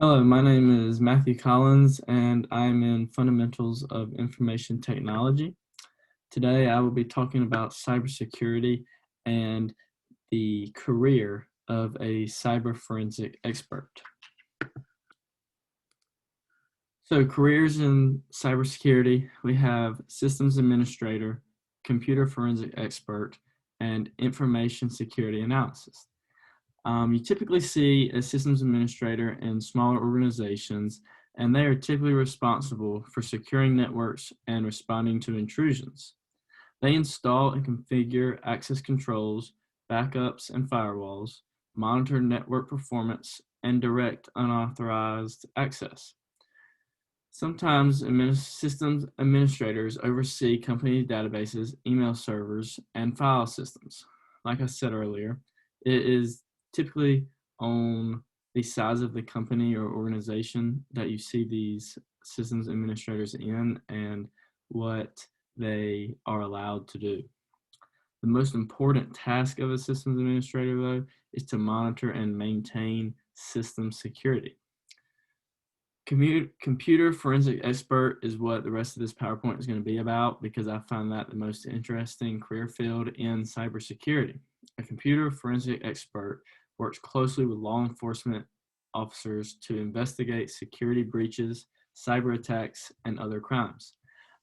Hello, my name is Matthew Collins, and I'm in Fundamentals of Information Technology. Today, I will be talking about cybersecurity and the career of a cyber forensic expert. So, careers in cybersecurity, we have systems administrator, computer forensic expert, and information security analysis. You typically see a systems administrator in smaller organizations, and they are typically responsible for securing networks and responding to intrusions. They install and configure access controls, backups, and firewalls, monitor network performance, and direct unauthorized access. Sometimes systems administrators oversee company databases, email servers, and file systems. Like I said earlier, it is typically on the size of the company or organization that you see these systems administrators in and what they are allowed to do. The most important task of a systems administrator, though, is to monitor and maintain system security. Computer forensic expert is what the rest of this PowerPoint is going to be about because I find that the most interesting career field in cybersecurity. A computer forensic expert works closely with law enforcement officers to investigate security breaches, cyber attacks, and other crimes.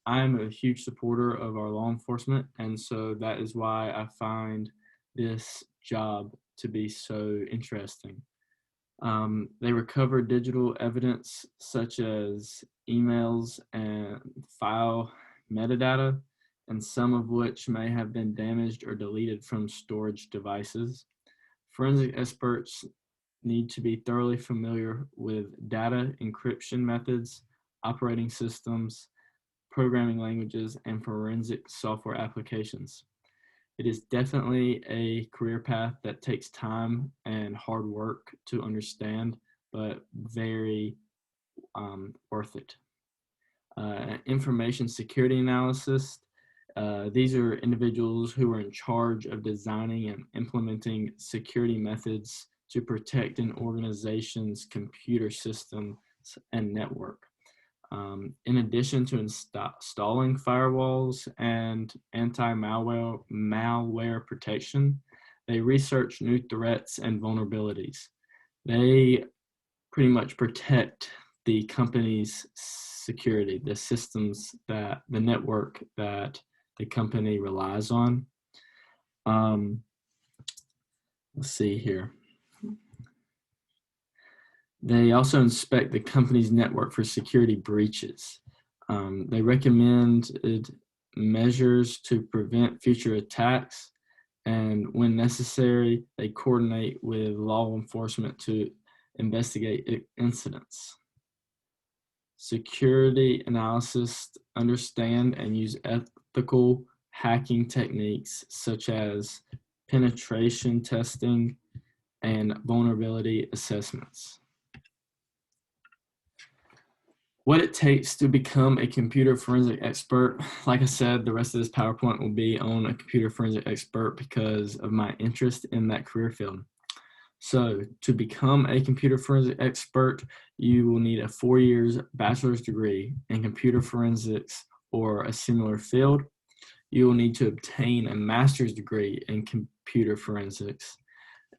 I am a huge supporter of our law enforcement, and so that is why I find this job to be so interesting. They recover digital evidence such as emails and file metadata, and some of which may have been damaged or deleted from storage devices. Forensic experts need to be thoroughly familiar with data encryption methods, operating systems, programming languages, and forensic software applications. It is definitely a career path that takes time and hard work to understand, but very worth it. Information security analysis. These are individuals who are in charge of designing and implementing security methods to protect an organization's computer systems and network. In addition to installing firewalls and anti-malware protection, they research new threats and vulnerabilities. They pretty much protect the company's security, the systems the network that the company relies on. Let's see here. They also inspect the company's network for security breaches. They recommend measures to prevent future attacks, and when necessary, they coordinate with law enforcement to investigate incidents. Security analysts understand and use ethical hacking techniques such as penetration testing and vulnerability assessments. What it takes to become a computer forensic expert. Like I said, the rest of this PowerPoint will be on a computer forensic expert because of my interest in that career field. So to become a computer forensic expert, you will need a 4 years bachelor's degree in computer forensics or a similar field. You will need to obtain a master's degree in computer forensics.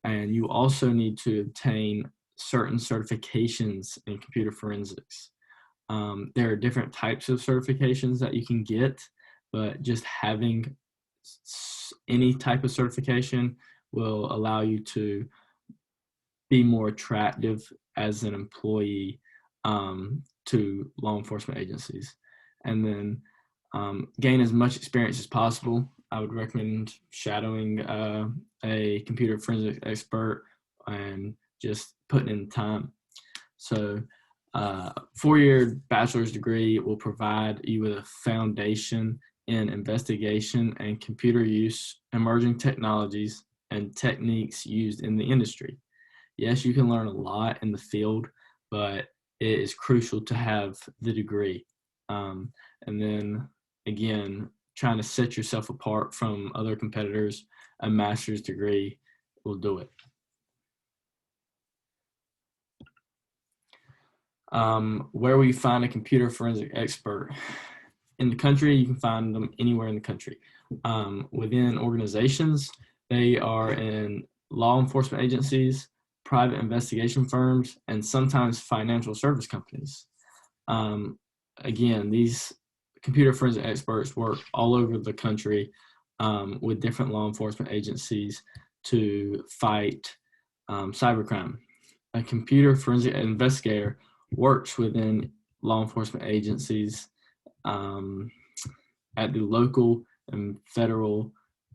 And you also need to obtain certain certifications in computer forensics. There are different types of certifications that you can get, but just having any type of certification will allow you to be more attractive as an employee to law enforcement agencies. And then gain as much experience as possible. I would recommend shadowing a computer forensics expert and just putting in time. So 4-year bachelor's degree will provide you with a foundation in investigation and computer use, emerging technologies, and techniques used in the industry. Yes, you can learn a lot in the field, but it is crucial to have the degree. And then, again, trying to set yourself apart from other competitors, a master's degree will do it. Where we find a computer forensic expert in the country, you can find them anywhere in the country. Within organizations, they are in law enforcement agencies, private investigation firms, and sometimes financial service companies. Again, these computer forensic experts work all over the country with different law enforcement agencies to fight cybercrime. A computer forensic investigator works within law enforcement agencies at the local and federal,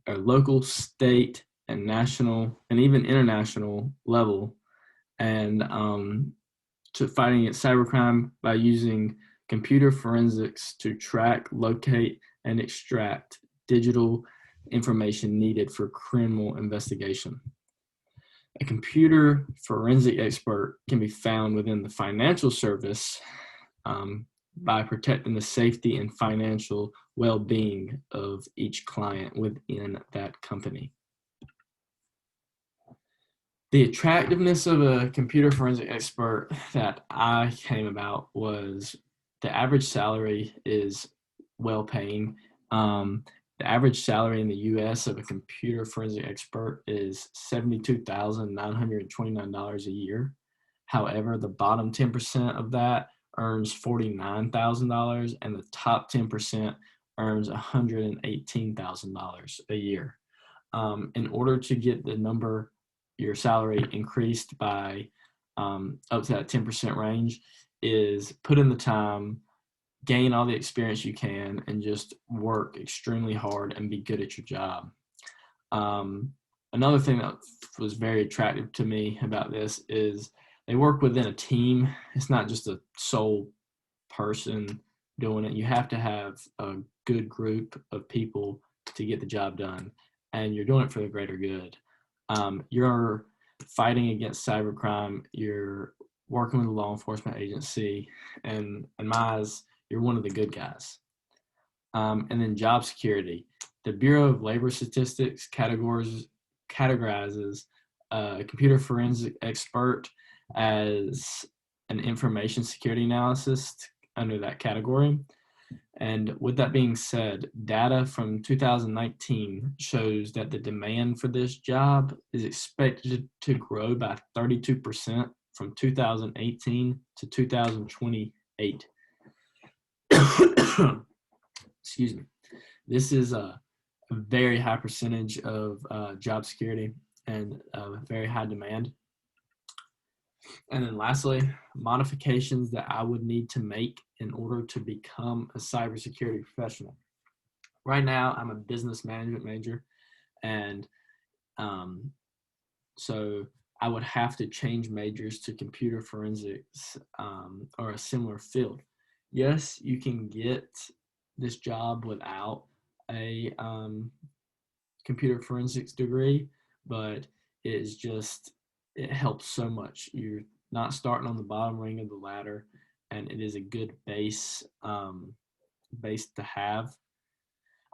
or local, state, and national, and even international level, and to fighting against cybercrime by using computer forensics to track, locate, and extract digital information needed for criminal investigation. A computer forensic expert can be found within the financial service by protecting the safety and financial well-being of each client within that company. The attractiveness of a computer forensic expert that I came about was the average salary is well-paying. The average salary in the U.S. of a computer forensic expert is $72,929 a year. However, the bottom 10% of that earns $49,000, and the top 10% earns $118,000 a year. In order to get your salary increased by up to that 10% range, is put in the time, gain all the experience you can, and just work extremely hard and be good at your job. Another thing that was very attractive to me about this is they work within a team. It's not just a sole person doing it. You have to have a good group of people to get the job done, and you're doing it for the greater good. You're fighting against cybercrime. You're working with a law enforcement agency, and in my eyes, you're one of the good guys. And then job security. The Bureau of Labor Statistics categorizes a computer forensic expert as an information security analyst under that category. And with that being said, data from 2019 shows that the demand for this job is expected to grow by 32% from 2018 to 2028. Excuse me. This is a very high percentage of job security and very high demand. And then lastly, modifications that I would need to make in order to become a cybersecurity professional. Right now, I'm a business management major, and so I would have to change majors to computer forensics or a similar field. Yes, you can get this job without a computer forensics degree, but it helps so much. You're not starting on the bottom ring of the ladder, and it is a good base to have.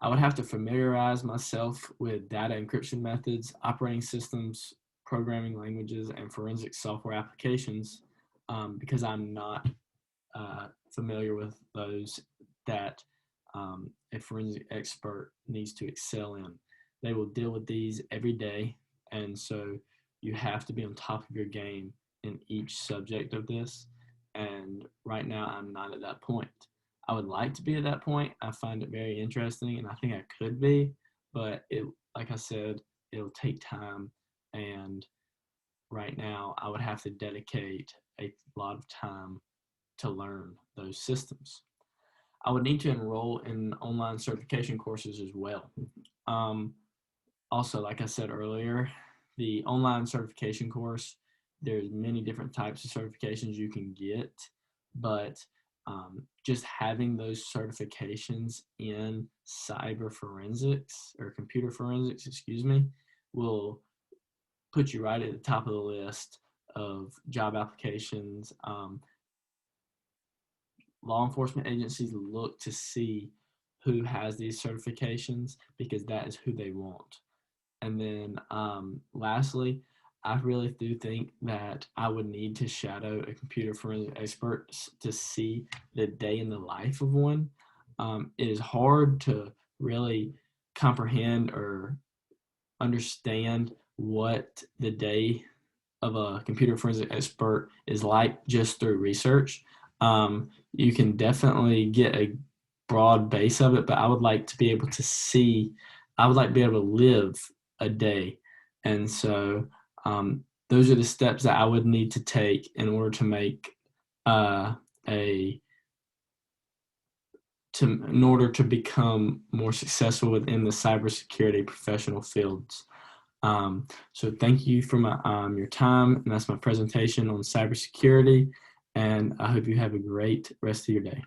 I would have to familiarize myself with data encryption methods, operating systems, programming languages, and forensic software applications because I'm not familiar with those that a forensic expert needs to excel in. They will deal with these every day, and so you have to be on top of your game in each subject of this. And right now, I'm not at that point. I would like to be at that point. I find it very interesting, and I think I could be, but like I said, it'll take time. And right now, I would have to dedicate a lot of time to learn those systems. I would need to enroll in online certification courses as well. Also, like I said earlier, the online certification course, there's many different types of certifications you can get, but just having those certifications in cyber forensics or computer forensics, will put you right at the top of the list of job applications. Law enforcement agencies look to see who has these certifications because that is who they want. And then lastly, I really do think that I would need to shadow a computer forensic expert to see the day in the life of one. It is hard to really comprehend or understand what the day of a computer forensic expert is like just through research. You can definitely get a broad base of it, but I would like to be able to see, I would like to be able to live a day. And so those are the steps that I would need to take in order to make a in order to become more successful within the cybersecurity professional fields. So thank you for your time, and that's my presentation on cybersecurity, and I hope you have a great rest of your day.